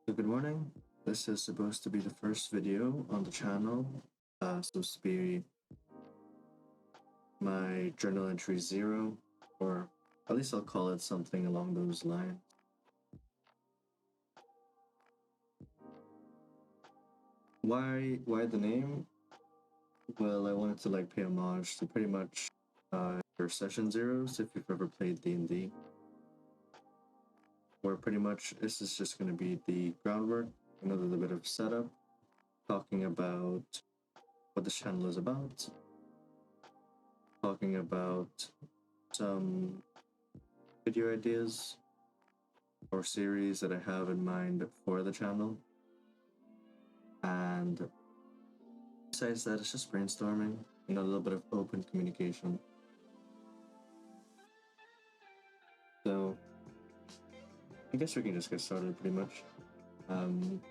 So good morning. This is supposed to be the first video on the channel. Supposed to be my journal entry 0, or at least I'll call it something along those lines. Why the name? Well, I wanted to pay homage to pretty much your session zeros if you've ever played D&D. Where pretty much this is just going to be the groundwork, a little bit of setup, talking about what this channel is about, talking about some video ideas or series that I have in mind for the channel. And besides that, it's just brainstorming, a little bit of open communication. So I guess we can just get started pretty much.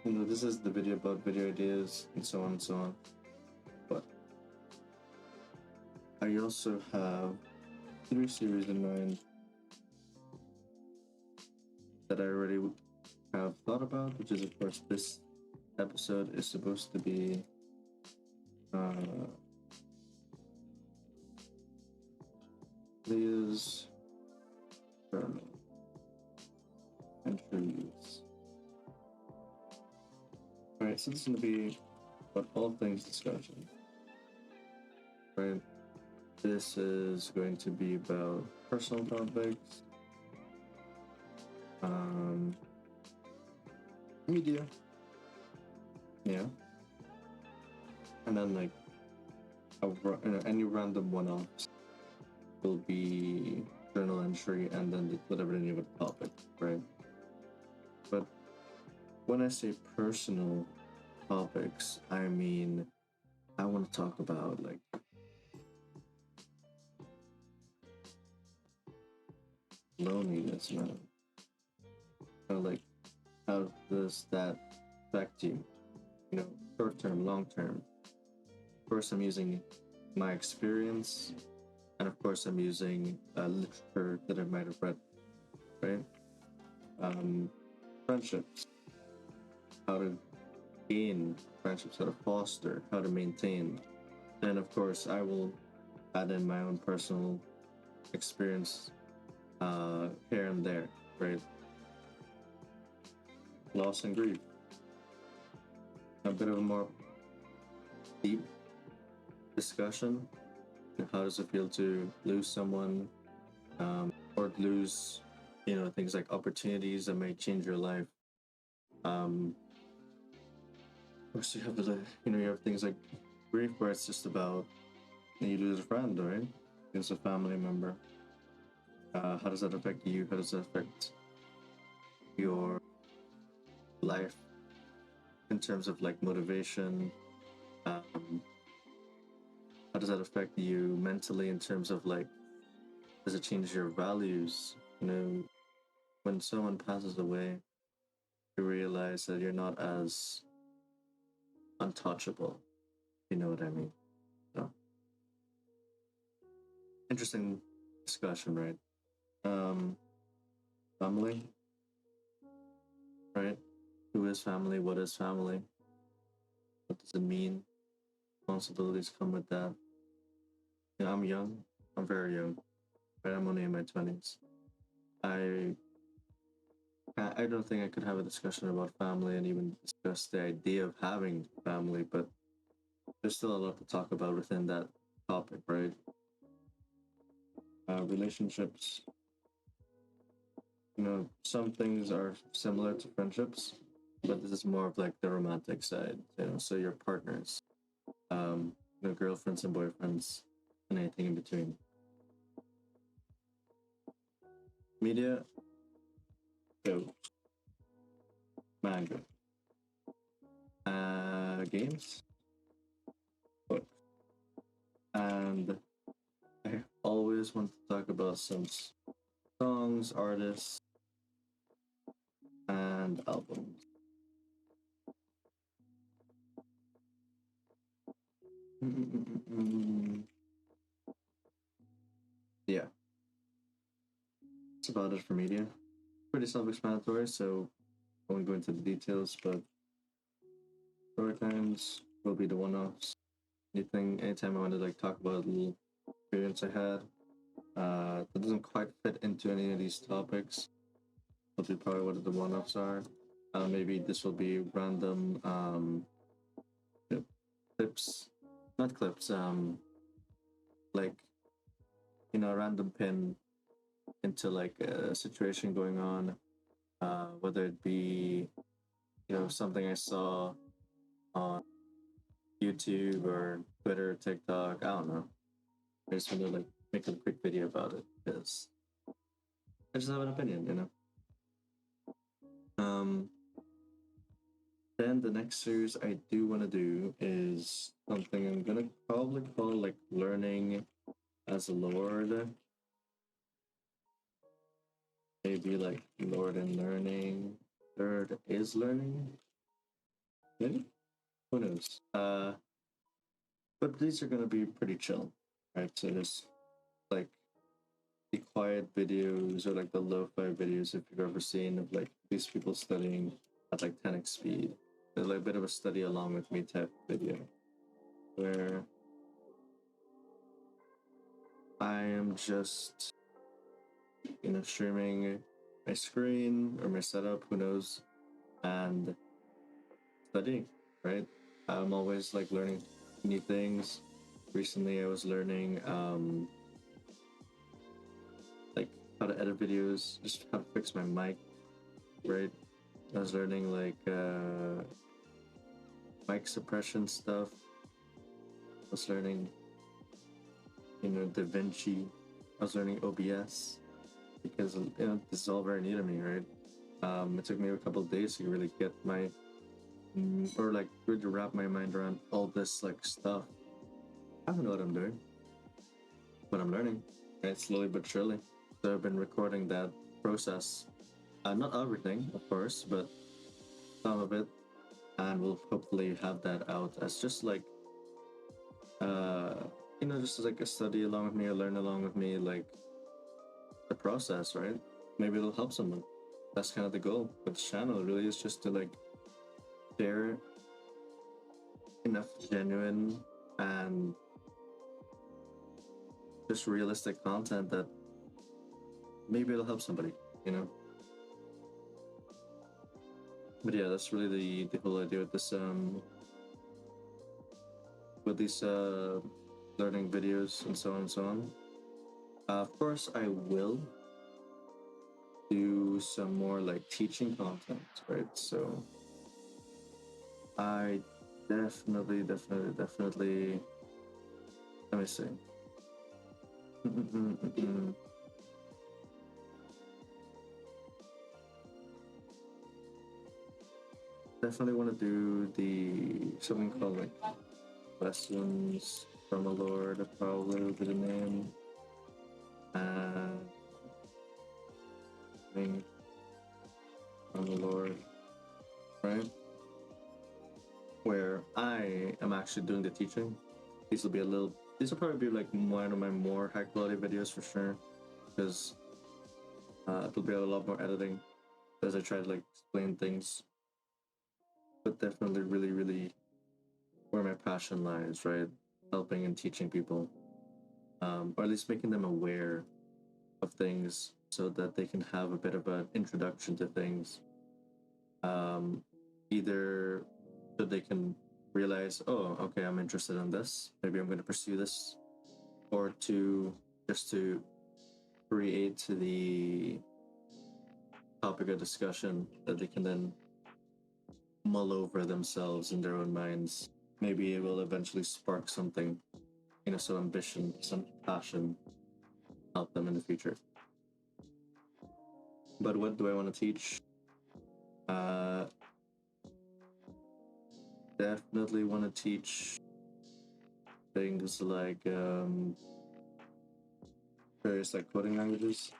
This is the video about video ideas and so on and so on. But I also have 3 series in mind that I already have thought about, which is of course this episode is supposed to be Leah's journal entries. Alright, so this is going to be about all things discussion. Right? This is going to be about personal topics, media, yeah, and then any random one-offs will be journal entry and then whatever the name of the topic, right? But when I say personal topics, I mean I want to talk about loneliness, man. How does that affect you? Short term, long term. Of course, I'm using my experience, and of course, I'm using literature that I might have read, right? Friendships, how to gain friendships, how to foster, how to maintain, and of course, I will add in my own personal experience here and there, right? Loss and grief. A bit of a more deep discussion. How does it feel to lose someone, or lose, things like opportunities that may change your life? Of course, you have you have things like grief, where it's just about you lose a friend, right? It's a family member. How does that affect you? How does that affect your life in terms of motivation? How does that affect you mentally in terms of does it change your values? When someone passes away, you realize that you're not as untouchable. You know what I mean? So, interesting discussion, right? Family, right? Who is family? What is family? What does it mean? Responsibilities come with that. I'm young. I'm very young. Right? I'm only in my 20s. I don't think I could have a discussion about family and even discuss the idea of having family, but there's still a lot to talk about within that topic, right? Relationships. Some things are similar to friendships, but this is more of the romantic side. So your partners, girlfriends and boyfriends, and anything in between. Media, go. Manga. Games, books. And I always want to talk about some songs, artists, and albums. Yeah. That's about it for media. Pretty self-explanatory, so I won't go into the details, but story times will be the one-offs. Anytime I want to like talk about a little experience I had that doesn't quite fit into any of these topics, will be probably what the one-offs are. Maybe this will be random you know, clips, not clips, like a random pin into like a situation going on, whether it be something I saw on YouTube or Twitter, TikTok. I don't know. I just want to like make a quick video about it because I just have an opinion. Um, then the next series I do want to do is something I'm gonna probably call like learning as a lord. Maybe like lord and learning. Third is learning. Maybe who knows? But these are gonna be pretty chill, right? So there's like the quiet videos or like the lo-fi videos if you've ever seen of like these people studying at like 10x speed. They're like a bit of a study along with me type video where I am just streaming my screen or my setup, who knows, and studying, right? I'm always like learning new things. Recently I was learning like how to edit videos, just how to fix my mic, right? I was learning like mic suppression stuff. I was learning DaVinci. I was learning OBS because this is all very new to me, right? It took me a couple of days to really get my or like really wrap my mind around all this like stuff. I don't know what I'm doing, but I'm learning, right? Slowly but surely. So I've been recording that process. Not everything, of course, but some of it, and we'll hopefully have that out as just like just like a study along with me or learn along with me, like the process, right? Maybe it'll help someone. That's kind of the goal with the channel. Really, is just to like share enough genuine and just realistic content that maybe it'll help somebody. But yeah, that's really the whole idea with this with these learning videos and so on and so on. Of course, I will do some more like teaching content, right? So I definitely let me see. Definitely want to do the something called like lessons from a lord, probably will be the name. Thing from the lord, right? Where I am actually doing the teaching. These will probably be like one of my more high quality videos for sure, because it'll be a lot more editing as I try to like explain things. But definitely really where my passion lies, right? Helping and teaching people, or at least making them aware of things so that they can have a bit of an introduction to things. Either so they can realize, oh, okay, I'm interested in this. Maybe I'm going to pursue this, or just to create the topic of discussion that they can then mull over themselves in their own minds. Maybe it will eventually spark something, some ambition, some passion, help them in the future. But what do I want to teach? Definitely want to teach things like various like coding languages.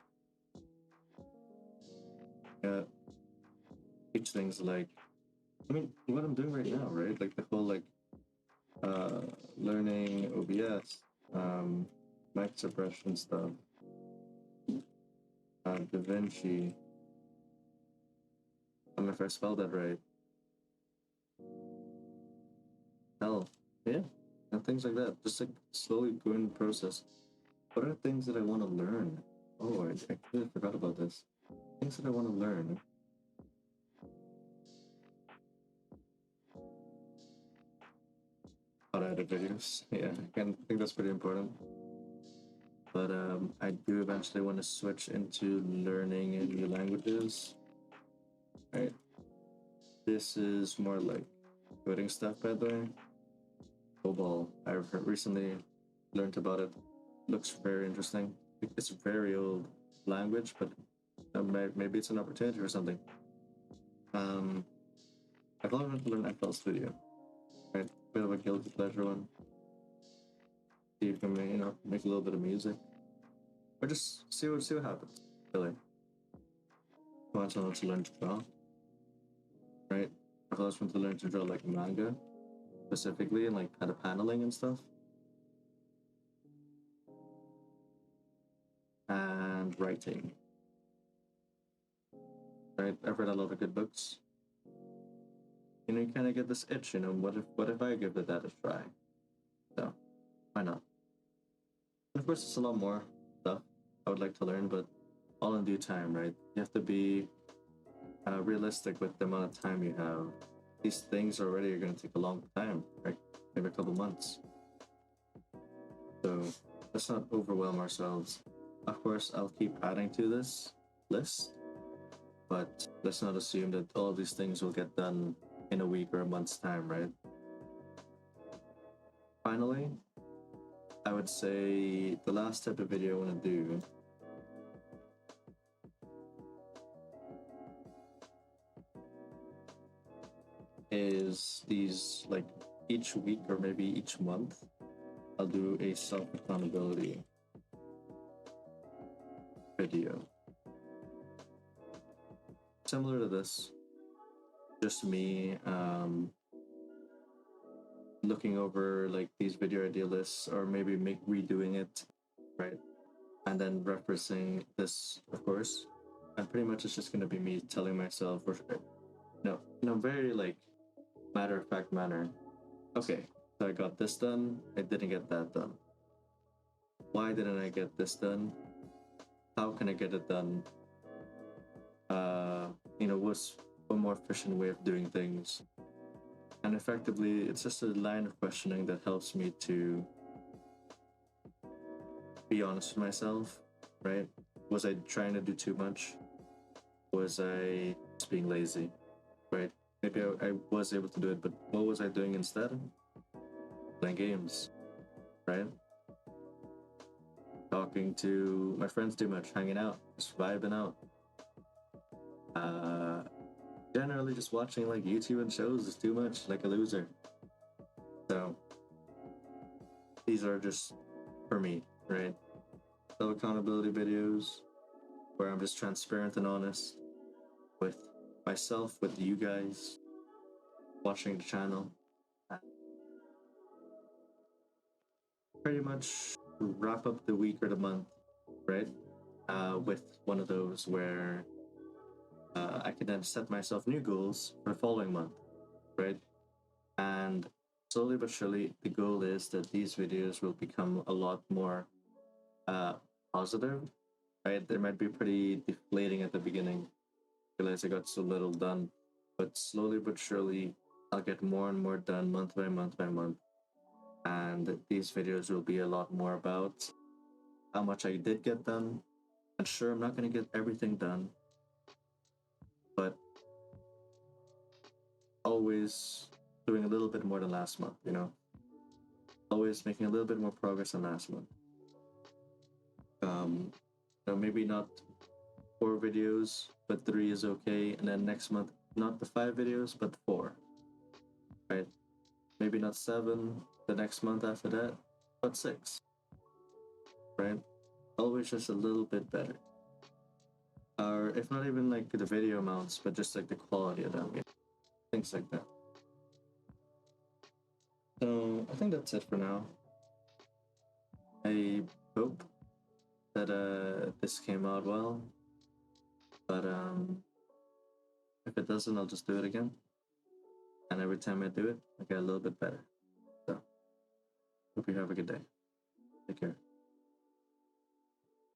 Teach things like, what I'm doing right now, right? Like the whole like learning OBS, mic suppression stuff, DaVinci, If I spelled that right. Hell, yeah, and things like that. Just like slowly going the process. What are things that I want to learn? Oh, I completely forgot about this. Things that I want to learn. How to edit videos. Yeah, I think that's pretty important. But I do eventually want to switch into learning new languages. Right. This is more like coding stuff, by the way. COBOL. I've recently learned about it. Looks very interesting. It's a very old language, but maybe it's an opportunity or something. I've wanted to learn FL Studio. Right, bit of a guilty pleasure one. See if you can, make a little bit of music, or just see what happens. Really, I want someone to learn to draw. Right, I've always wanted to learn to draw like manga, specifically, and like kind of paneling and stuff. And writing. Right, I've read a lot of good books. You kind of get this itch. What if I give that a try? So, why not? And of course, it's a lot more stuff I would like to learn, but all in due time, right? You have to be realistic with the amount of time you have. These things already are going to take a long time, right? Maybe a couple months. So let's not overwhelm ourselves. Of course, I'll keep adding to this list, but let's not assume that all these things will get done in a week or a month's time, right? Finally, I would say the last type of video I want to do is these, like, each week or maybe each month, I'll do a self-accountability video. Similar to this, just me looking over like these video idea lists, or maybe redoing it, right? And then referencing this, of course. And pretty much it's just gonna be me telling myself, or in a very like matter of fact manner. Okay, so I got this done. I didn't get that done. Why didn't I get this done? How can I get it done? What's a more efficient way of doing things? And effectively, it's just a line of questioning that helps me to be honest with myself, right? Was I trying to do too much? Was I just being lazy, right? Maybe I was able to do it, but what was I doing instead? Playing games, right? Talking to my friends too much, hanging out, just vibing out. Generally just watching like YouTube and shows is too much, like a loser. So these are just for me, right? Self-accountability videos where I'm just transparent and honest with myself, with you guys watching the channel. Pretty much wrap up the week or the month, right? With one of those where I can then set myself new goals for the following month, right? And slowly but surely, the goal is that these videos will become a lot more positive, right? They might be pretty deflating at the beginning. I realize I got so little done, but slowly but surely, I'll get more and more done month by month by month. And these videos will be a lot more about how much I did get done. And sure, I'm not going to get everything done, but always doing a little bit more than last month, always making a little bit more progress than last month. Maybe not 4 videos, but 3 is okay. And then next month, not the 5 videos, but 4, right? Maybe not 7 the next month after that, but 6, right? Always just a little bit better. Or if not even like the video amounts, but just like the quality of them, things like that. So I think that's it for now. I hope that this came out well, but If it doesn't, I'll just do it again. And every time I do it, I get a little bit better. So, hope you have a good day. Take care.